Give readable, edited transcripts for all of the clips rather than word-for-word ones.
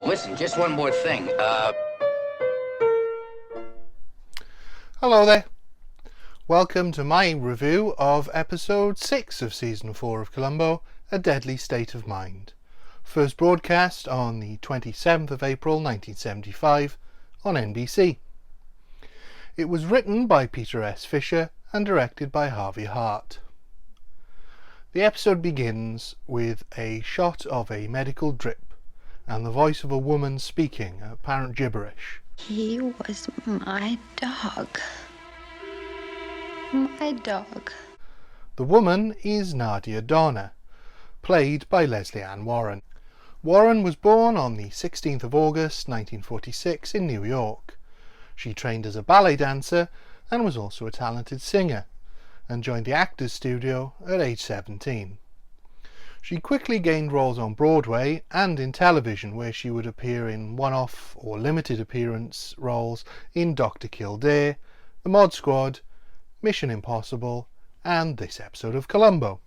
Listen, just one more thing. Hello there. Welcome to my review of episode 6 of season 4 of Columbo, A Deadly State of Mind. First broadcast on the 27th of April 1975 on NBC. It was written by Peter S. Fisher and directed by Harvey Hart. The episode begins with a shot of a medical drip and the voice of a woman speaking apparent gibberish. He was my dog. My dog. The woman is Nadia Donner, played by Leslie Ann Warren. Warren was born on the 16th of August 1946 in New York. She trained as a ballet dancer and was also a talented singer, and joined the Actors Studio at age 17. She quickly gained roles on Broadway and in television, where she would appear in one-off or limited appearance roles in Dr. Kildare, The Mod Squad, Mission Impossible, and this episode of Columbo.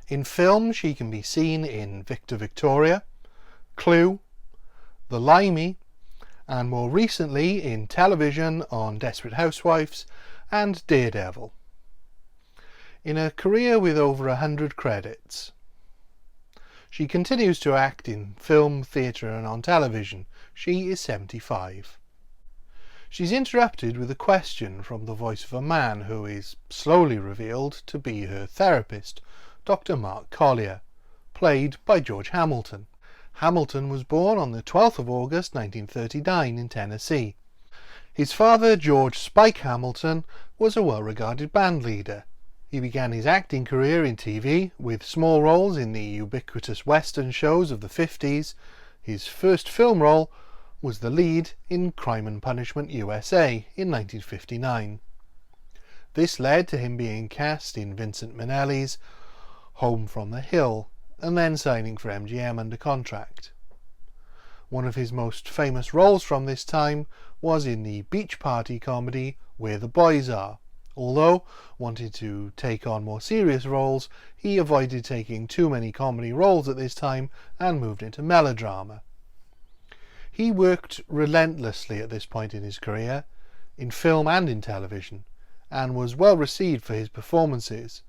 In film, she can be seen in Victor Victoria, Clue, The Limey, and more recently in television on Desperate Housewives and Daredevil. In a career with over 100 credits. She continues to act in film, theatre and on television. She is 75. She's interrupted with a question from the voice of a man who is slowly revealed to be her therapist, Dr. Mark Collier, played by George Hamilton. Hamilton was born on the 12th of August 1939 in Tennessee. His father, George Spike Hamilton, was a well-regarded band leader. He began his acting career in TV with small roles in the ubiquitous Western shows of the 50s. His first film role was the lead in Crime and Punishment USA in 1959. This led to him being cast in Vincent Minnelli's Home from the Hill, and then signing for MGM under contract. One of his most famous roles from this time was in the beach party comedy Where the Boys Are. Although wanting to take on more serious roles, he avoided taking too many comedy roles at this time and moved into melodrama. He worked relentlessly at this point in his career, in film and in television, and was well received for his performances,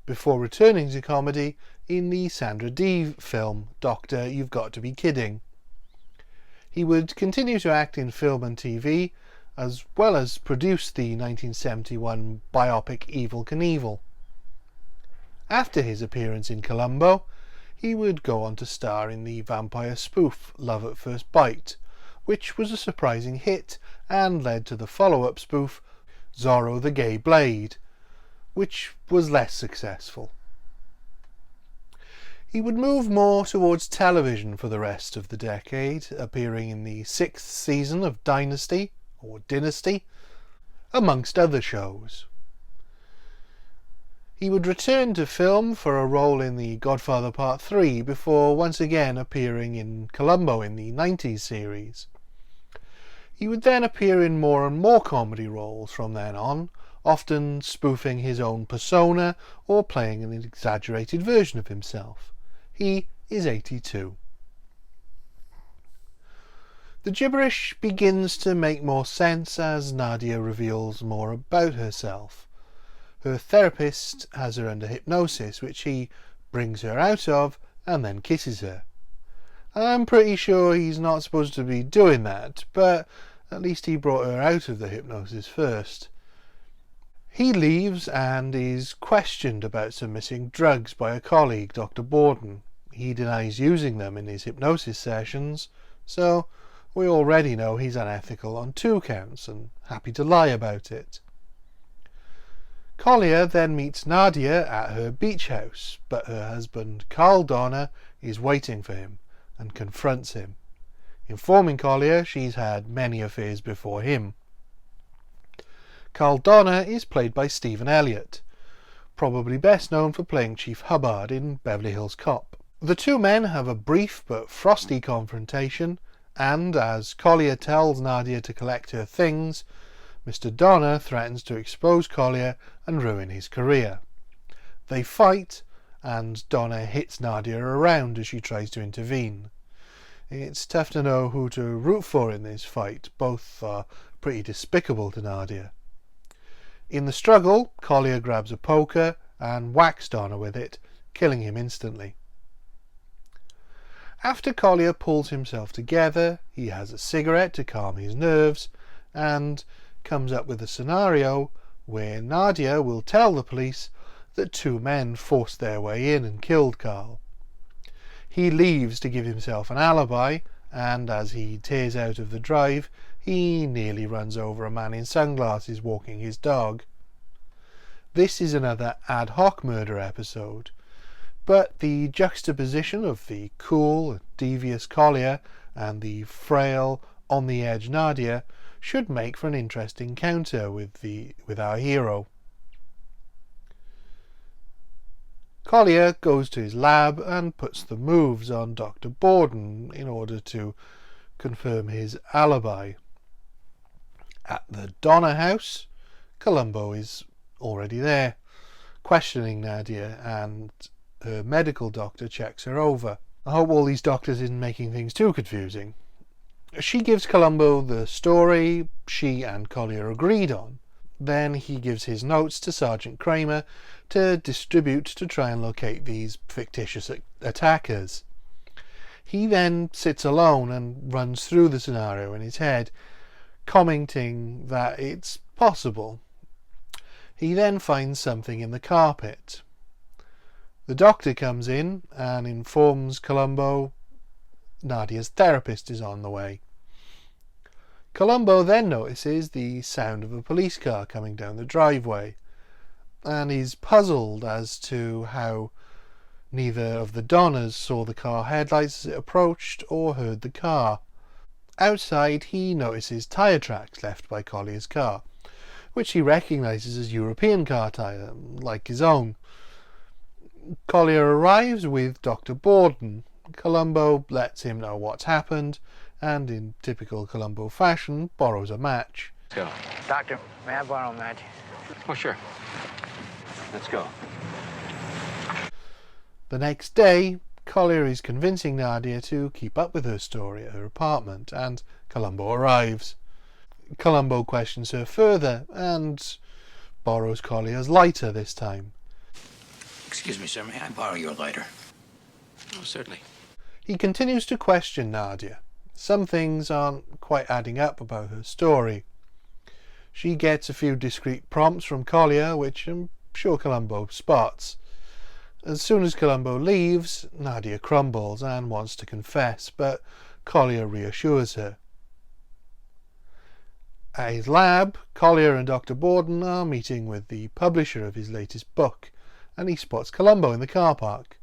before returning to comedy in the Sandra Dee film Doctor, You've Got to Be Kidding. He would continue to act in film and TV, as well as produce the 1971 biopic Evel Knievel. After his appearance in Columbo, he would go on to star in the vampire spoof Love at First Bite, which was a surprising hit and led to the follow-up spoof Zorro the Gay Blade, which was less successful. He would move more towards television for the rest of the decade, appearing in the 6th season of Dynasty, amongst other shows. He would return to film for a role in The Godfather Part 3 before once again appearing in Columbo in the 90s series. He would then appear in more and more comedy roles from then on, often spoofing his own persona or playing an exaggerated version of himself. He is 82. The gibberish begins to make more sense as Nadia reveals more about herself. Her therapist has her under hypnosis, which he brings her out of and then kisses her. I'm pretty sure he's not supposed to be doing that, but at least he brought her out of the hypnosis first. He leaves and is questioned about some missing drugs by a colleague, Dr. Borden. He denies using them in his hypnosis sessions, so we already know he's unethical on 2 counts and happy to lie about it. Collier then meets Nadia at her beach house, but her husband Carl Donner is waiting for him and confronts him, informing Collier she's had many affairs before him. Carl Donner is played by Stephen Elliott, probably best known for playing Chief Hubbard in Beverly Hills Cop. The two men have a brief but frosty confrontation, and as Collier tells Nadia to collect her things, Mr. Donner threatens to expose Collier and ruin his career. They fight, and Donner hits Nadia around as she tries to intervene. It's tough to know who to root for in this fight. Both are pretty despicable to Nadia. In the struggle, Collier grabs a poker and whacks Donna with it, killing him instantly. After Collier pulls himself together, he has a cigarette to calm his nerves and comes up with a scenario where Nadia will tell the police that two men forced their way in and killed Carl. He leaves to give himself an alibi, and as he tears out of the drive, he nearly runs over a man in sunglasses walking his dog. This is another ad hoc murder episode, but the juxtaposition of the cool, devious Collier and the frail, on-the-edge Nadia should make for an interesting counter with our hero. Collier goes to his lab and puts the moves on Dr. Borden in order to confirm his alibi. At the Donner house, Columbo is already there, questioning Nadia, and her medical doctor checks her over. I hope all these doctors isn't making things too confusing. She gives Columbo the story she and Collier agreed on. Then he gives his notes to Sergeant Kramer to distribute to try and locate these fictitious attackers. He then sits alone and runs through the scenario in his head, commenting that it's possible. He then finds something in the carpet. The doctor comes in and informs Columbo Nadia's therapist is on the way. Columbo then notices the sound of a police car coming down the driveway, and is puzzled as to how neither of the Donners saw the car headlights as it approached or heard the car. Outside, he notices tyre tracks left by Collier's car, which he recognises as European car tyre, like his own. Collier arrives with Dr. Borden. Columbo lets him know what's happened, and in typical Columbo fashion, borrows a match. Let's go. Doctor, may I borrow a match? Oh, sure. Let's go. The next day, Collier is convincing Nadia to keep up with her story at her apartment, and Columbo arrives. Columbo questions her further, and borrows Collier's lighter this time. Excuse me, sir. May I borrow your lighter? Oh, certainly. He continues to question Nadia. Some things aren't quite adding up about her story. She gets a few discreet prompts from Collier, which I'm sure Columbo spots. As soon as Columbo leaves, Nadia crumbles and wants to confess, but Collier reassures her. At his lab, Collier and Dr. Borden are meeting with the publisher of his latest book, and he spots Columbo in the car park.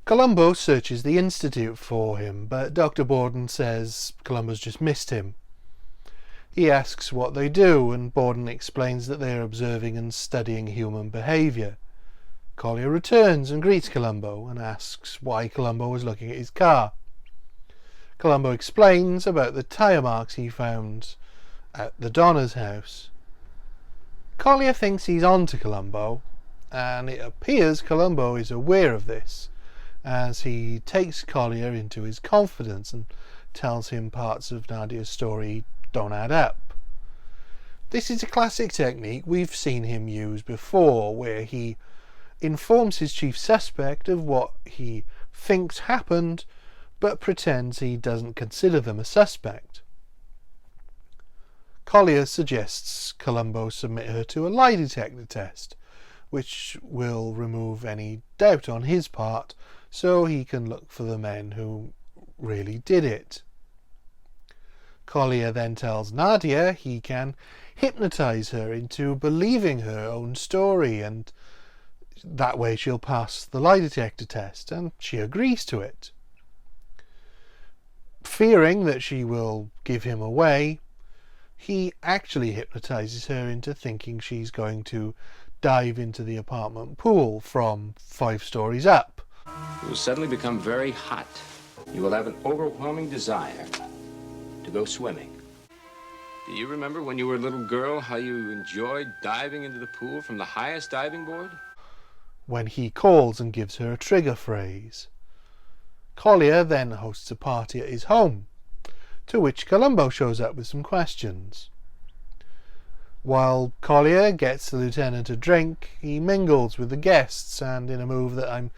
Columbo searches the Institute for him, but Dr. Borden says Columbo's just missed him. He asks what they do, and Borden explains that they are observing and studying human behaviour. Collier returns and greets Columbo and asks why Columbo was looking at his car. Columbo explains about the tyre marks he found at the Donner's house. Collier thinks he's on to Columbo, and it appears Columbo is aware of this, as he takes Collier into his confidence and tells him parts of Nadia's story don't add up. This is a classic technique we've seen him use before, where he informs his chief suspect of what he thinks happened, but pretends he doesn't consider them a suspect. Collier suggests Columbo submit her to a lie detector test, which will remove any doubt on his part, so he can look for the men who really did it. Collier then tells Nadia he can hypnotise her into believing her own story, and that way she'll pass the lie detector test, and she agrees to it. Fearing that she will give him away, he actually hypnotises her into thinking she's going to dive into the apartment pool from 5 stories up. You will suddenly become very hot. You will have an overwhelming desire to go swimming. Do you remember when you were a little girl how you enjoyed diving into the pool from the highest diving board? When he calls and gives her a trigger phrase. Collier then hosts a party at his home, to which Columbo shows up with some questions. While Collier gets the lieutenant a drink, he mingles with the guests, and in a move that I'm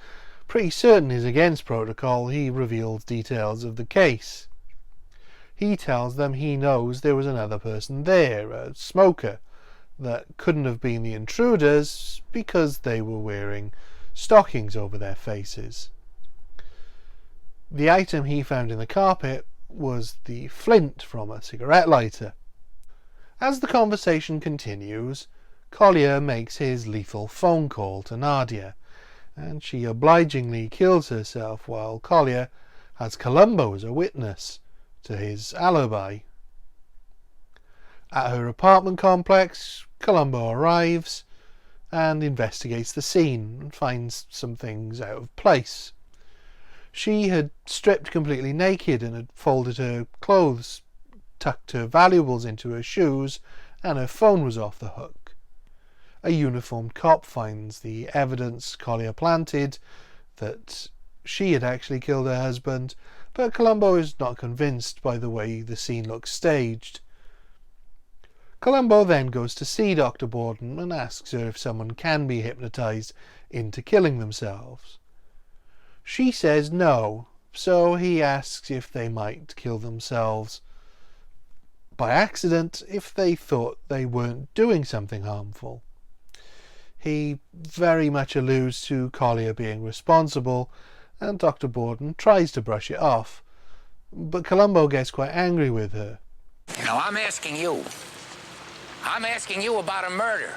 pretty certain is against protocol, he reveals details of the case. He tells them he knows there was another person there, a smoker, that couldn't have been the intruders because they were wearing stockings over their faces. The item he found in the carpet was the flint from a cigarette lighter. As the conversation continues, Collier makes his lethal phone call to Nadia, and she obligingly kills herself while Collier has Columbo as a witness to his alibi. At her apartment complex, Columbo arrives and investigates the scene and finds some things out of place. She had stripped completely naked and had folded her clothes, tucked her valuables into her shoes, and her phone was off the hook. A uniformed cop finds the evidence Collier planted that she had actually killed her husband, but Columbo is not convinced by the way the scene looks staged. Columbo then goes to see Dr. Borden and asks her if someone can be hypnotized into killing themselves. She says no, so he asks if they might kill themselves by accident if they thought they weren't doing something harmful. He very much alludes to Collier being responsible, and Dr. Borden tries to brush it off, but Columbo gets quite angry with her. Now, I'm asking you about a murder.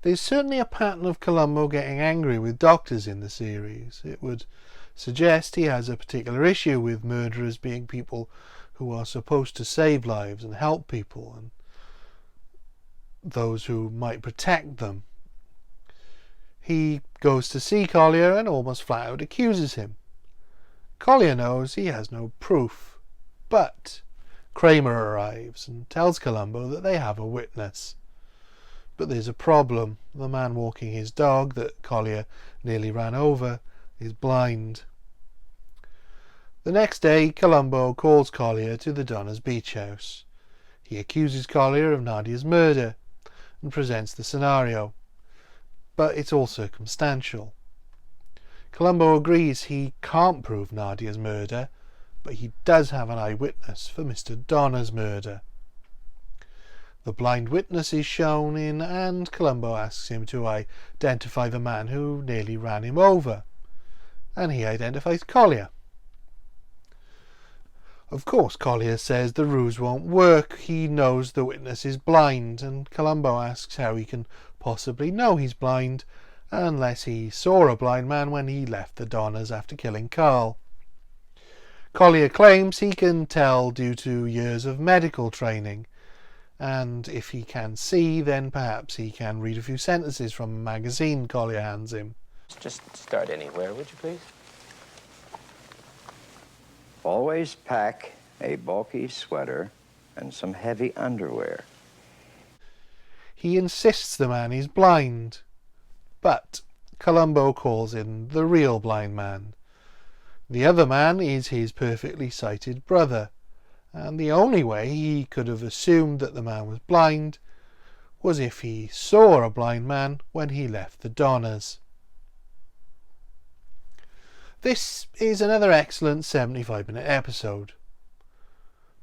There's certainly a pattern of Columbo getting angry with doctors in the series. It would suggest he has a particular issue with murderers being people who are supposed to save lives and help people, and those who might protect them. He goes to see Collier and almost flat out accuses him. Collier knows he has no proof, but Kramer arrives and tells Columbo that they have a witness. But there's a problem. The man walking his dog that Collier nearly ran over is blind. The next day, Columbo calls Collier to the Donner's beach house. He accuses Collier of Nadia's murder and presents the scenario, but it's all circumstantial. Columbo agrees he can't prove Nadia's murder, but he does have an eyewitness for Mr. Donner's murder. The blind witness is shown in, and Columbo asks him to identify the man who nearly ran him over, and he identifies Collier. Of course, Collier says the ruse won't work. He knows the witness is blind, and Columbo asks how he can possibly know he's blind unless he saw a blind man when he left the Donners after killing Carl. Collier claims he can tell due to years of medical training, and if he can see, then perhaps he can read a few sentences from a magazine Collier hands him. Just start anywhere, would you please? Always pack a bulky sweater and some heavy underwear. He insists the man is blind, but Columbo calls in the real blind man. The other man is his perfectly sighted brother, and the only way he could have assumed that the man was blind was if he saw a blind man when he left the Donners. This is another excellent 75-minute episode.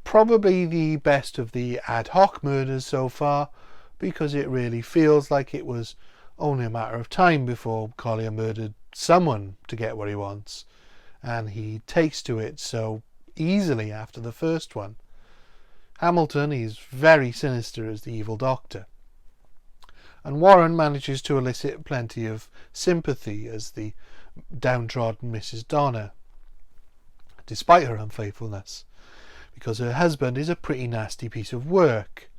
Probably the best of the ad hoc murders so far, because it really feels like it was only a matter of time before Collier murdered someone to get what he wants, and he takes to it so easily after the first one. Hamilton is very sinister as the evil doctor, and Warren manages to elicit plenty of sympathy as the downtrodden Mrs. Donner, despite her unfaithfulness, because her husband is a pretty nasty piece of work.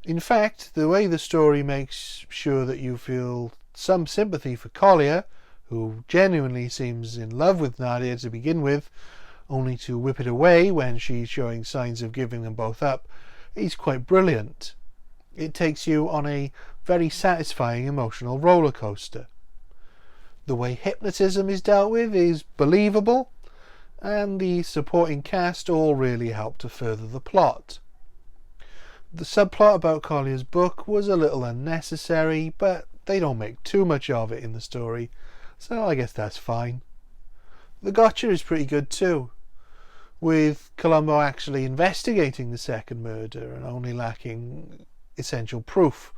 In fact, the way the story makes sure that you feel some sympathy for Collier, who genuinely seems in love with Nadia to begin with, only to whip it away when she's showing signs of giving them both up, is quite brilliant. It takes you on a very satisfying emotional roller coaster. The way hypnotism is dealt with is believable, and the supporting cast all really help to further the plot. The subplot about Collier's book was a little unnecessary, but they don't make too much of it in the story, so I guess that's fine. The gotcha is pretty good too, with Columbo actually investigating the second murder and only lacking essential proof.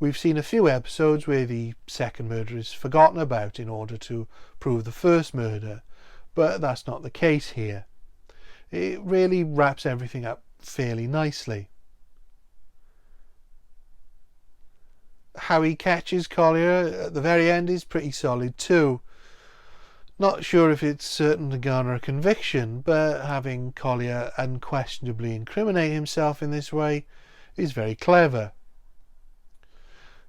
We've seen a few episodes where the second murder is forgotten about in order to prove the first murder, but that's not the case here. It really wraps everything up fairly nicely. How he catches Collier at the very end is pretty solid too. Not sure if it's certain to garner a conviction, but having Collier unquestionably incriminate himself in this way is very clever.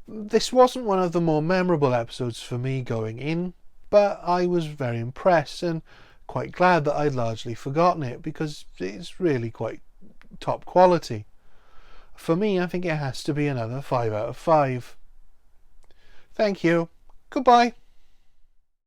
This wasn't one of the more memorable episodes for me going in, but I was very impressed and quite glad that I'd largely forgotten it, because it's really quite top quality. For me, I think it has to be another 5 out of 5. Thank you. Goodbye.